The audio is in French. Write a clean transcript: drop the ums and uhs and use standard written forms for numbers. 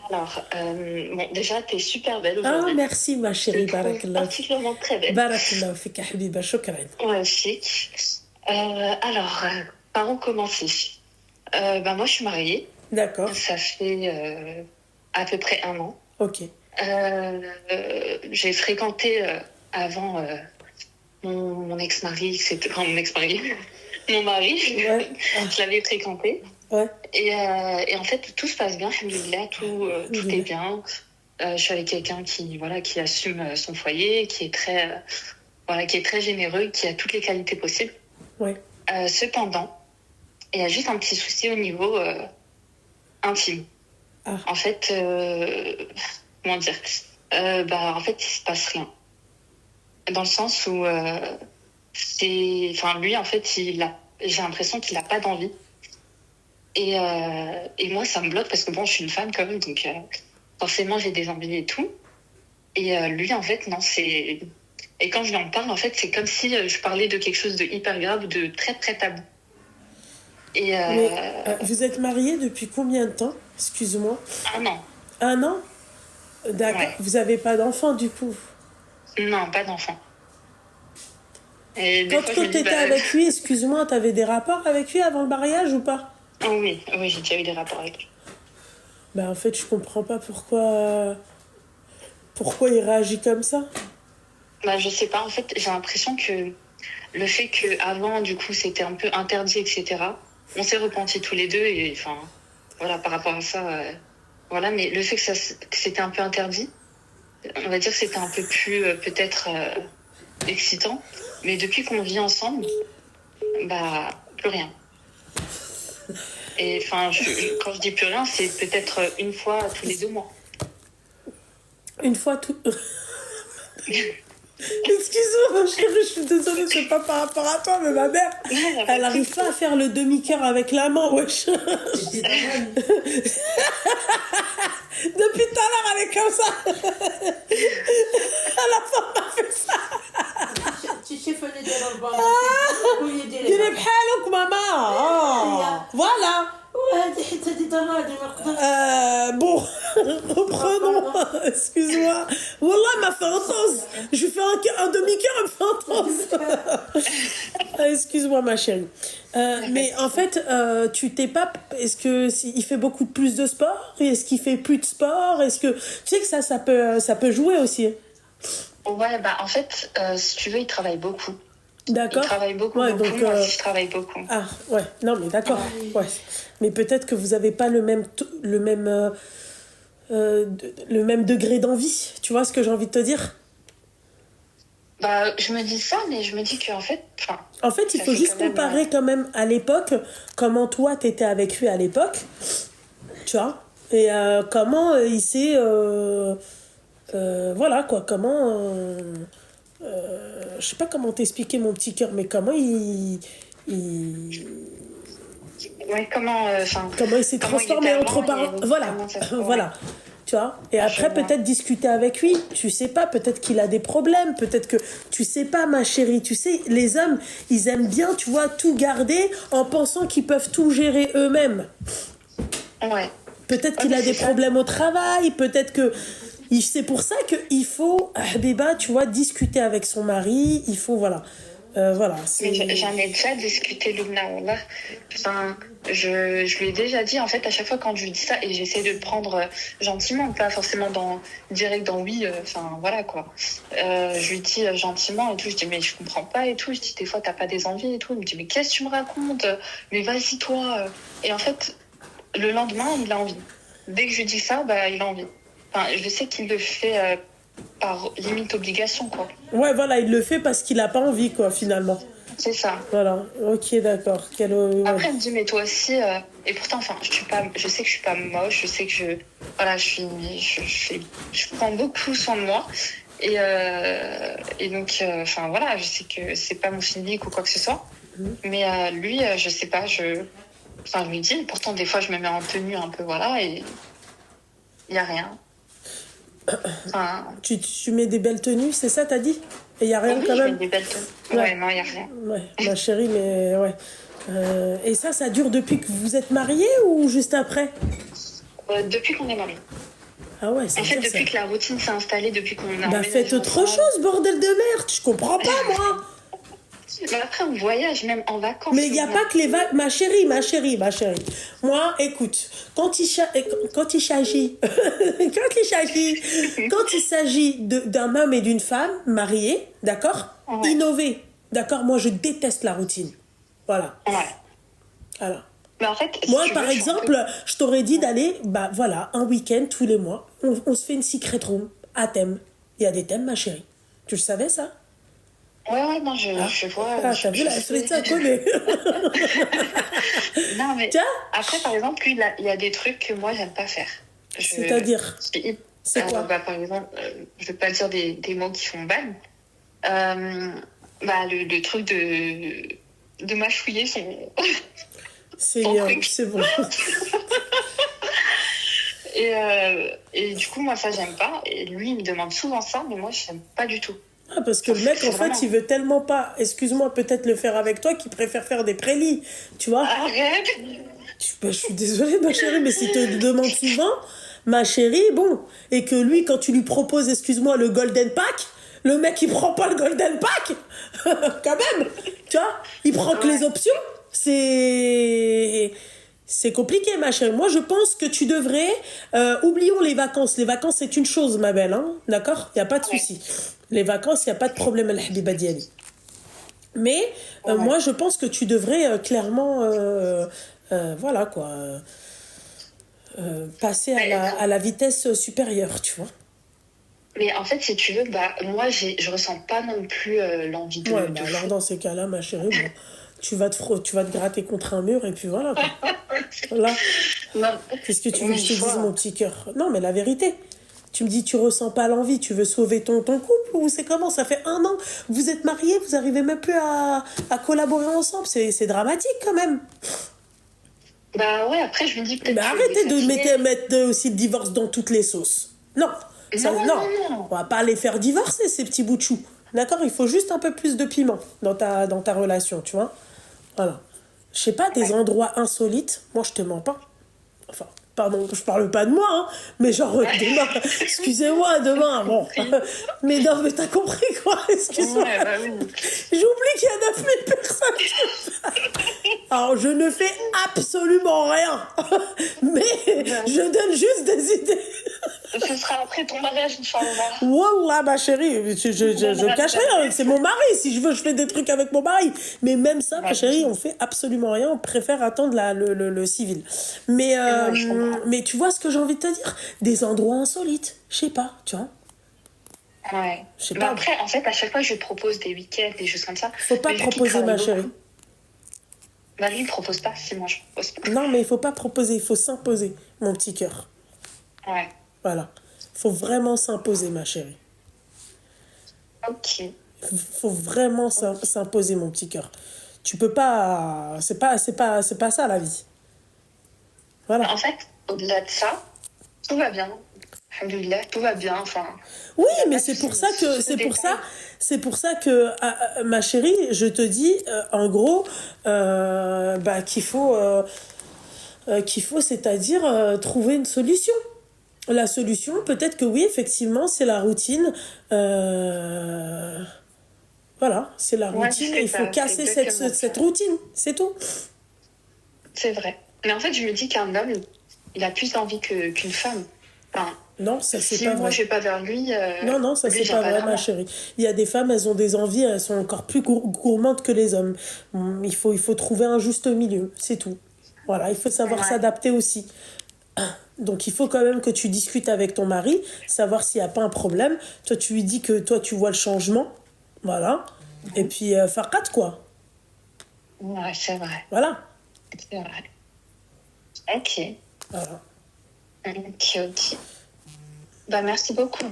Alors, bon, déjà, t'es super belle Ah, aujourd'hui. merci ma Je chérie, te trouve barakallah. particulièrement très belle. Barakallah fika habiba, shukran. Ouais, chic. Alors, par où commencer? Moi, je suis mariée. D'accord, Ça fait à peu près 1 an. ok. J'ai fréquenté avant mon ex-mari, enfin mon ex-mari, mon mari. Ouais, ah, Je l'avais fréquenté. ouais, Et en fait, tout se passe bien, alhamdoulilah, tout est alhamdoulilah. bien. Je suis avec quelqu'un qui assume son foyer, qui est très généreux, qui a toutes les qualités possibles. Ouais, Cependant, il y a juste un petit souci au niveau intime. ah, En fait, comment dire en fait, il se passe rien. Dans le sens où lui, en fait, j'ai l'impression qu'il a pas d'envie. Et moi, ça me bloque parce que bon, je suis une femme quand même, donc forcément, j'ai des envies et tout. Et lui, en fait, non, c'est. Et quand je lui en parle, en fait, c'est comme si je parlais de quelque chose de hyper grave, de très très tabou. Et mais vous êtes mariés depuis combien de temps? Excuse-moi. un an, 1 an? D'accord. ouais. Vous avez pas d'enfant du coup? Non, pas d'enfant. Et des fois, je Quand me dis, t'étais avec lui, excuse-moi, t'avais des rapports avec lui avant le mariage ou pas? oh oui, oui, j'ai déjà eu des rapports avec lui. Bah en fait, je comprends pas pourquoi il réagit comme ça. Je sais pas, en fait, j'ai l'impression que le fait qu'avant, du coup, c'était un peu interdit, etc., on s'est repentis tous les deux, et enfin, voilà, par rapport à ça, voilà, mais le fait que c'était un peu interdit, on va dire que c'était un peu plus, peut-être, excitant, mais depuis qu'on vit ensemble, plus rien. Et enfin, quand je dis plus rien, c'est peut-être une fois tous les 2 mois. Une fois tout. Excuse-moi, ma chérie, je suis désolée, c'est pas par rapport à toi, mais ma mère, elle arrive pas à faire le demi-cœur avec la main, wesh. Depuis tout à l'heure, elle est comme ça. À la fin, on a fait ça. ديري بحالك ماما. Voilà. Bon, reprenons. Excuse-moi. Wallah, elle m'a fait entonce. Je lui fais un demi-cœur, elle me fait entonce. Excuse-moi, ma chérie. Mais en fait, tu t'es pas. Est-ce que il fait beaucoup plus de sport? Est-ce qu'il fait plus de sport? Est-ce que tu sais que ça peut jouer aussi? Ouais, en fait, si tu veux, il travaille beaucoup. D'accord. Il travaille beaucoup, ouais, beaucoup. Donc, moi aussi, je travaille beaucoup. Ah, ouais. Non, mais d'accord. Ouais. Mais peut-être que vous n'avez pas le même degré d'envie. Tu vois ce que j'ai envie de te dire? Je me dis ça, mais je me dis qu'en fait... En fait, il faut juste comparer quand même à l'époque, comment toi, t'étais avec lui à l'époque. Tu vois? Et comment il s'est... voilà, quoi. Comment... je sais pas comment t'expliquer mon petit cœur, mais comment Ouais, comment il s'est transformé entre parents. Voilà, voilà. Tu vois? Et après, peut-être discuter avec lui. Tu sais pas, peut-être qu'il a des problèmes. Peut-être que... Tu sais pas, ma chérie. Tu sais, les hommes, ils aiment bien, tu vois, tout garder en pensant qu'ils peuvent tout gérer eux-mêmes. Ouais. Peut-être qu'il a des problèmes au travail. Peut-être que... C'est pour ça qu'il faut, Habiba, tu vois, discuter avec son mari. Il faut, voilà. Voilà. Mais j'en ai déjà discuté, Lumna. Je lui ai déjà dit, en fait, à chaque fois quand je lui dis ça, et j'essaie de le prendre gentiment, pas forcément direct dans oui, voilà quoi. Je lui dis gentiment et tout, je dis, mais je comprends pas et tout, je dis, des fois t'as pas des envies et tout, il me dit, mais qu'est-ce que tu me racontes? Mais vas-y toi. Et en fait, le lendemain, il a envie. Dès que je lui dis ça, il a envie. Enfin, je sais qu'il le fait par limite obligation, quoi. Ouais, voilà, il le fait parce qu'il a pas envie, quoi, finalement. C'est ça. Voilà, ok, d'accord. Après, il me dit, mais toi aussi... Et pourtant, je sais que je suis pas moche, je sais que je prends beaucoup soin de moi. Et donc, voilà, je sais que c'est pas mon physique ou quoi que ce soit. Mais lui, je sais pas, je lui dis, pourtant, des fois, je me mets en tenue un peu, voilà, et il y a rien. Tu mets des belles tenues, c'est ça, t'as dit? Et il n'y a rien quand même? Je mets des belles tenues. Ouais, non, il n'y a rien. Ouais, ma chérie, mais ouais. Et ça dure depuis que vous êtes mariés ou juste après? Depuis qu'on est mariés. Ah ouais, En c'est fait, dur ça. depuis que la routine s'est installée, depuis qu'on a Bah faites emménagé autre ensemble. chose, bordel de merde. Je comprends pas, moi. Mais après, on voyage, même en vacances. Mais il n'y a pas que les vagues. Ma chérie, ma chérie, ma chérie. Moi, écoute, quand il s'agit, quand il s'agit d'un homme et d'une femme mariés, d'accord, Ouais. innover, d'accord, moi je déteste la routine. Voilà, Ouais. voilà. Mais en fait, si Moi, tu par veux, je suis un peu- exemple, je t'aurais dit d'aller, bah voilà, un week-end tous les mois, on se fait une secret room à thème. Il y a des thèmes, ma chérie. Tu le savais, ça? Ouais, non, je vois. Ah, t'as vu la sais. frite, ça connaît. Non, mais Tiens, après, par exemple, lui, il y a des trucs que moi, j'aime pas faire. c'est-à-dire, Il- c'est quoi? bah, par exemple, je vais pas dire des mots qui font ban. Bah, le truc de mâchouiller C'est son bien, truc. c'est bon. Et du coup, moi, ça, j'aime pas. Et lui, il me demande souvent ça, mais moi, j'aime pas du tout. Ah, parce que le mec, C'est en fait, vraiment- il veut tellement pas, excuse-moi, peut-être le faire avec toi, qu'il préfère faire des prélis, tu vois. Arrête! Je suis désolée, ma chérie, mais s'il te demande souvent, ma chérie, bon, et que lui, quand tu lui proposes, excuse-moi, le Golden Pack, le mec, il prend pas le Golden Pack, quand même, tu vois, il prend que les options, c'est compliqué, ma chérie. Moi, je pense que tu devrais, oublions les vacances. Les vacances, c'est une chose, ma belle, hein, d'accord? Il n'y a pas de souci. Les vacances, il n'y a pas de problème, al-habiba diali. Mais moi, je pense que tu devrais clairement, voilà quoi, passer à la vitesse supérieure, tu vois. Mais en fait, si tu veux, bah, moi, je ressens pas non plus l'envie de, Ouais, de bah alors fou. dans ces cas-là, ma chérie, bon, tu vas te gratter contre un mur et puis voilà quoi. Voilà. Non, Qu'est-ce que tu veux oui, que je te je dise, vois. mon petit cœur? Non, mais la vérité. Tu me dis, tu ressens pas l'envie, tu veux sauver ton couple ou c'est comment? Ça fait 1 an, vous êtes mariés, vous arrivez même plus à collaborer ensemble. C'est dramatique quand même. Bah ouais, après, je me dis peut-être Mais que arrêtez de fatiguée. mettre aussi le divorce dans toutes les sauces. Non, ça, Non, non. non, non. On va pas les faire divorcer, ces petits bouts de chou. D'accord? Il faut juste un peu plus de piment dans ta relation, tu vois? Voilà. Je sais pas, des endroits insolites, moi je te mens pas. Enfin, pardon, je parle pas de moi, hein, mais genre demain, excusez-moi, demain, bon. Mais non, mais t'as compris quoi, excuse-moi. Ouais, bah oui. J'oublie qu'il y a 9000 personnes. Alors, je ne fais absolument rien, mais je donne juste des idées. Ce sera après ton mariage, Inch'Allah. Wallah, ma chérie, je cache rien, c'est mon mari. Si je veux, je fais des trucs avec mon mari. Mais même ça, ma chérie, on fait absolument rien. On préfère attendre le civil. Mais, je comprends. mais tu vois ce que j'ai envie de te dire? Des endroits insolites. Je sais pas, tu vois. Ouais. Je sais Mais pas. après, en fait, à chaque fois, je propose des week-ends, des choses comme ça. Faut pas Mais vu qu'il proposer, ma travaille chérie. beaucoup, bah lui, il propose pas, si moi, je propose pas. Non, mais il faut pas proposer, il faut s'imposer, mon petit cœur. Ouais. Voilà. Faut vraiment s'imposer, ma chérie. Ok. Faut vraiment s'imposer, mon petit cœur. Tu peux pas. C'est pas ça, la vie. Voilà. En fait, au-delà de ça, tout va bien. Alhamdoulilah, tout va bien. Enfin, Oui, y a mais pas c'est de pour ça que détail. ma chérie, je te dis en gros bah, qu'il faut c'est-à-dire trouver une solution. La solution, peut-être que oui, effectivement, c'est la routine. Voilà, c'est la Ouais, routine. c'est Il faut ça, casser c'est exactement cette ça. routine, c'est tout. C'est vrai. Mais en fait, je me dis qu'un homme, il a plus d'envie qu'une femme. Enfin, Non, ça c'est si pas moi, vrai. je vais pas vers lui, Non, ça lui, c'est vient pas vrai, vers ma moi. chérie. Il y a des femmes, elles ont des envies, elles sont encore plus gourmandes que les hommes. Il faut trouver un juste milieu, c'est tout. Voilà, il faut savoir Ouais. s'adapter aussi. Donc il faut quand même que tu discutes avec ton mari, savoir s'il n'y a pas un problème. Toi, tu lui dis que toi, tu vois le changement. Voilà. Et puis, fakat, quoi. Ouais, c'est vrai. Voilà. C'est vrai. Ok. Voilà. Ok. Bah, merci beaucoup.